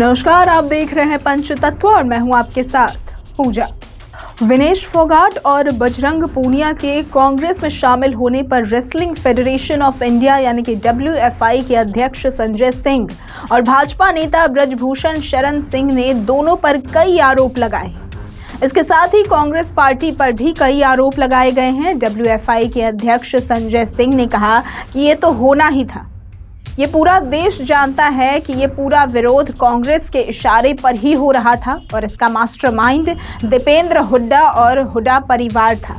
नमस्कार, आप देख रहे हैं पंचतत्व और मैं हूं आपके साथ पूजा। विनेश फोगाट और बजरंग पूनिया के कांग्रेस में शामिल होने पर रेसलिंग फेडरेशन ऑफ इंडिया यानी कि WFI के अध्यक्ष संजय सिंह और भाजपा नेता ब्रजभूषण शरण सिंह ने दोनों पर कई आरोप लगाए। इसके साथ ही कांग्रेस पार्टी पर भी कई आरोप लगाए गए हैं। WFI के अध्यक्ष संजय सिंह ने कहा कि ये तो होना ही था। ये पूरा देश जानता है कि ये पूरा विरोध कांग्रेस के इशारे पर ही हो रहा था और इसका मास्टरमाइंड दीपेंद्र हुड्डा और हुड्डा परिवार था।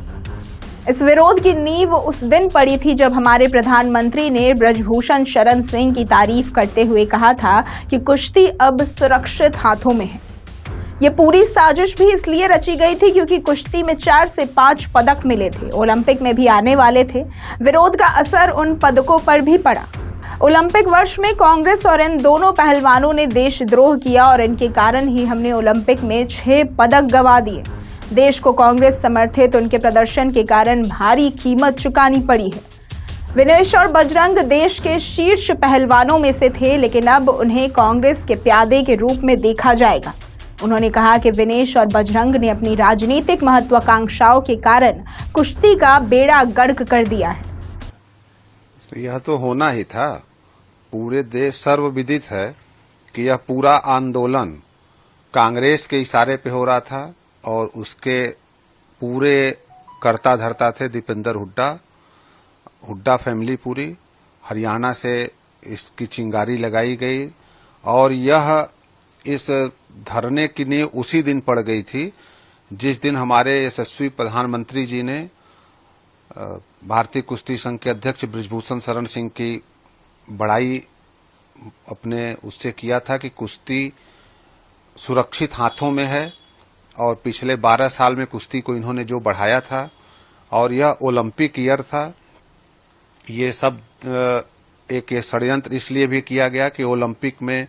इस विरोध की नींव उस दिन पड़ी थी जब हमारे प्रधानमंत्री ने ब्रजभूषण शरण सिंह की तारीफ करते हुए कहा था कि कुश्ती अब सुरक्षित हाथों में है। ये पूरी साजिश भी इसलिए रची गई थी क्योंकि कुश्ती में 4 से 5 पदक मिले थे, ओलंपिक में भी आने वाले थे। विरोध का असर उन पदकों पर भी पड़ा। ओलंपिक वर्ष में कांग्रेस और इन दोनों पहलवानों ने देशद्रोह किया और इनके कारण ही हमने ओलंपिक में 6 पदक गंवा दिए। देश को कांग्रेस समर्थित उनके प्रदर्शन के कारण भारी कीमत चुकानी पड़ी है। विनेश और बजरंग देश के शीर्ष पहलवानों में से थे, लेकिन अब उन्हें कांग्रेस के प्यादे के रूप में देखा जाएगा। उन्होंने कहा कि विनेश और बजरंग ने अपनी राजनीतिक महत्वाकांक्षाओं के कारण कुश्ती का बेड़ा गर्क कर दिया है। तो यह तो होना ही था। पूरे देश सर्वविदित है कि यह पूरा आंदोलन कांग्रेस के इशारे पे हो रहा था और उसके पूरे कर्ता धर्ता थे दीपेंद्र हुड्डा फैमिली पूरी। हरियाणा से इसकी चिंगारी लगाई गई और यह इस धरने की नींव उसी दिन पड़ गई थी जिस दिन हमारे यशस्वी प्रधानमंत्री जी ने भारतीय कुश्ती संघ के अध्यक्ष ब्रजभूषण शरण सिंह की बड़ाई अपने उससे किया था कि कुश्ती सुरक्षित हाथों में है और पिछले 12 साल में कुश्ती को इन्होंने जो बढ़ाया था और यह ओलंपिक ईयर था। ये सब एक षड्यंत्र इसलिए भी किया गया कि ओलंपिक में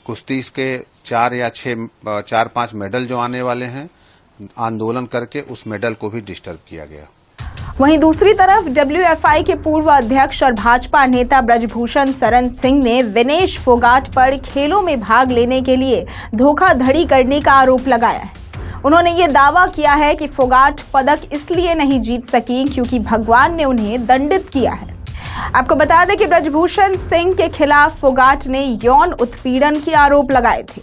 कुश्ती के 4-5 मेडल जो आने वाले हैं, आंदोलन करके उस मेडल को भी डिस्टर्ब किया गया। वहीं दूसरी तरफ WFI के पूर्व अध्यक्ष और भाजपा नेता ब्रजभूषण शरण सिंह ने विनेश फोगाट पर खेलों में भाग लेने के लिए धोखाधड़ी करने का आरोप लगाया है। उन्होंने ये दावा किया है कि फोगाट पदक इसलिए नहीं जीत सकी क्योंकि भगवान ने उन्हें दंडित किया है। आपको बता दें कि ब्रजभूषण सिंह के खिलाफ फोगाट ने यौन उत्पीड़न के आरोप लगाए थे।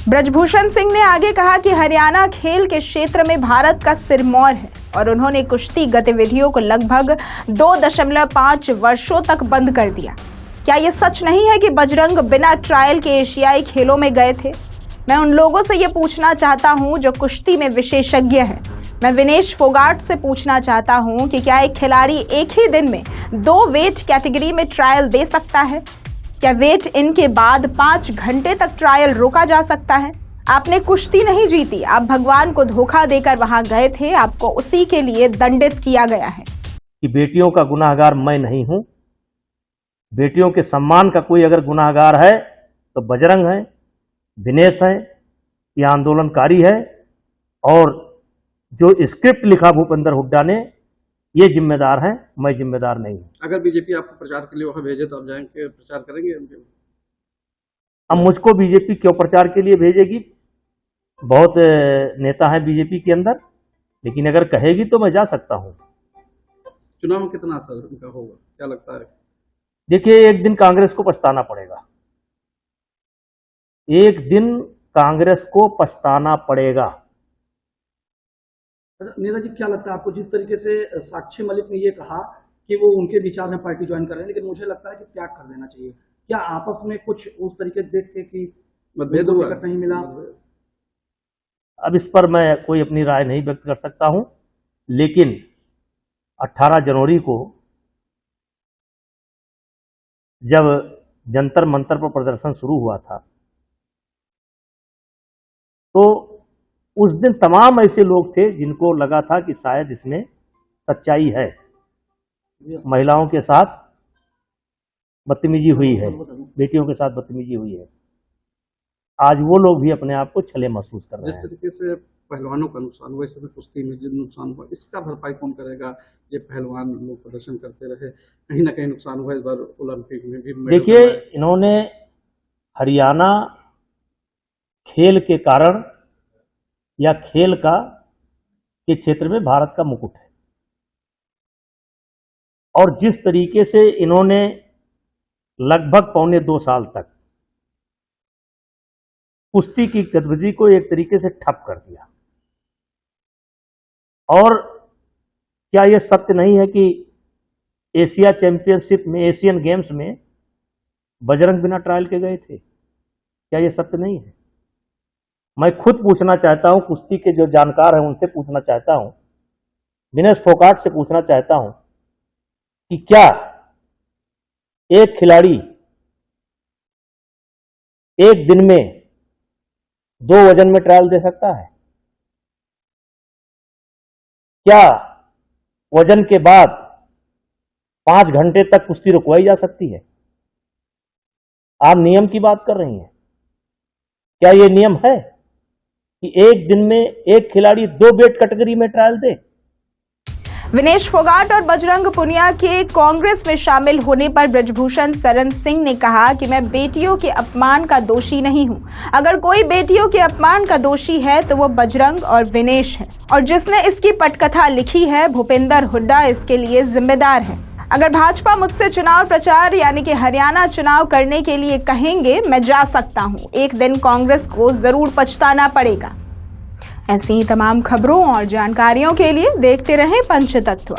ब्रजभूषण सिंह ने आगे कहा कि हरियाणा खेल के क्षेत्र में भारत का सिरमौर है और उन्होंने कुश्ती गतिविधियों को लगभग 2.5 वर्षों तक बंद कर दिया। क्या ये सच नहीं है कि बजरंग बिना ट्रायल के एशियाई खेलों में गए थे? मैं उन लोगों से ये पूछना चाहता हूं जो कुश्ती में विशेषज्ञ हैं। मैं विनेश फोगाट से पूछना चाहता हूं कि क्या एक खिलाड़ी एक ही दिन में 2 वेट कैटेगरी में ट्रायल दे सकता है? क्या वेट इन के बाद 5 घंटे तक ट्रायल रोका जा सकता है? आपने कुश्ती नहीं जीती, आप भगवान को धोखा देकर वहां गए थे, आपको उसी के लिए दंडित किया गया है। कि बेटियों का गुनाहगार मैं नहीं हूं। बेटियों के सम्मान का कोई अगर गुनाहगार है तो बजरंग है, विनेश है, ये आंदोलनकारी है और जो स्क्रिप्ट लिखा भूपेंद्र हुड्डा ने, ये जिम्मेदार है, मैं जिम्मेदार नहीं हूं। अगर बीजेपी आपको प्रचार के लिए वहां भेजे तो आप जाएंगे, प्रचार करेंगे? अब मुझको बीजेपी क्यों प्रचार के लिए भेजेगी? बहुत नेता है बीजेपी के अंदर, लेकिन अगर कहेगी तो मैं जा सकता हूं। चुनाव में कितना असर उनका होगा, क्या लगता है? देखिए, एक दिन कांग्रेस को पछताना पड़ेगा। एक दिन कांग्रेस को पछताना पड़ेगा। नेता जी, क्या लगता है आपको, जिस तरीके से साक्षी मलिक ने ये कहा कि वो उनके विचार में पार्टी ज्वाइन कर रहे हैं, लेकिन मुझे लगता है कि त्याग कर देना चाहिए, क्या आपस में कुछ उस तरीके से देख के कि मतभेद हुआ, नहीं मिला? अब इस पर मैं कोई अपनी राय नहीं व्यक्त कर सकता हूं, लेकिन 18 जनवरी को जब जंतर मंतर पर प्रदर्शन शुरू हुआ था तो उस दिन तमाम ऐसे लोग थे जिनको लगा था कि शायद इसमें सच्चाई है, महिलाओं के साथ बदतमीजी हुई है, बेटियों के साथ बदतमीजी हुई है। आज वो लोग भी अपने आप को छले महसूस कर रहे हैं। जिस तरीके से पहलवानों का नुकसान हुआ, इस समय कुश्ती में जो नुकसान हुआ, इसका भरपाई कौन करेगा? ये पहलवान लोग प्रदर्शन करते रहे, कहीं ना कहीं नुकसान हुआ। इस बार ओलंपिक में भी देखिए, इन्होंने हरियाणा खेल के कारण या खेल का के क्षेत्र में भारत का मुकुट है। और जिस तरीके से इन्होंने लगभग 1.25 साल तक कुश्ती की गतिविधि को एक तरीके से ठप कर दिया, और क्या यह सत्य नहीं है कि एशिया चैंपियनशिप में, एशियन गेम्स में बजरंग बिना ट्रायल के गए थे? क्या यह सत्य नहीं है? मैं खुद पूछना चाहता हूं, कुश्ती के जो जानकार हैं उनसे पूछना चाहता हूं, विनेश फोगाट से पूछना चाहता हूं कि क्या एक खिलाड़ी एक दिन में 2 वजन में ट्रायल दे सकता है? क्या वजन के बाद 5 घंटे तक कुश्ती रुकवाई जा सकती है? आप नियम की बात कर रही हैं। क्या यह नियम है कि एक दिन में एक खिलाड़ी 2 वेट कैटेगरी में ट्रायल दे? विनेश फोगाट और बजरंग पुनिया के कांग्रेस में शामिल होने पर ब्रजभूषण शरण सिंह ने कहा कि मैं बेटियों के अपमान का दोषी नहीं हूं। अगर कोई बेटियों के अपमान का दोषी है तो वो बजरंग और विनेश है, और जिसने इसकी पटकथा लिखी है भूपेंद्र हुड्डा इसके लिए जिम्मेदार है। अगर भाजपा मुझसे चुनाव प्रचार यानी कि हरियाणा चुनाव करने के लिए कहेंगे, मैं जा सकता हूं। एक दिन कांग्रेस को जरूर पछताना पड़ेगा। ऐसी ही तमाम खबरों और जानकारियों के लिए देखते रहें पंचतत्व।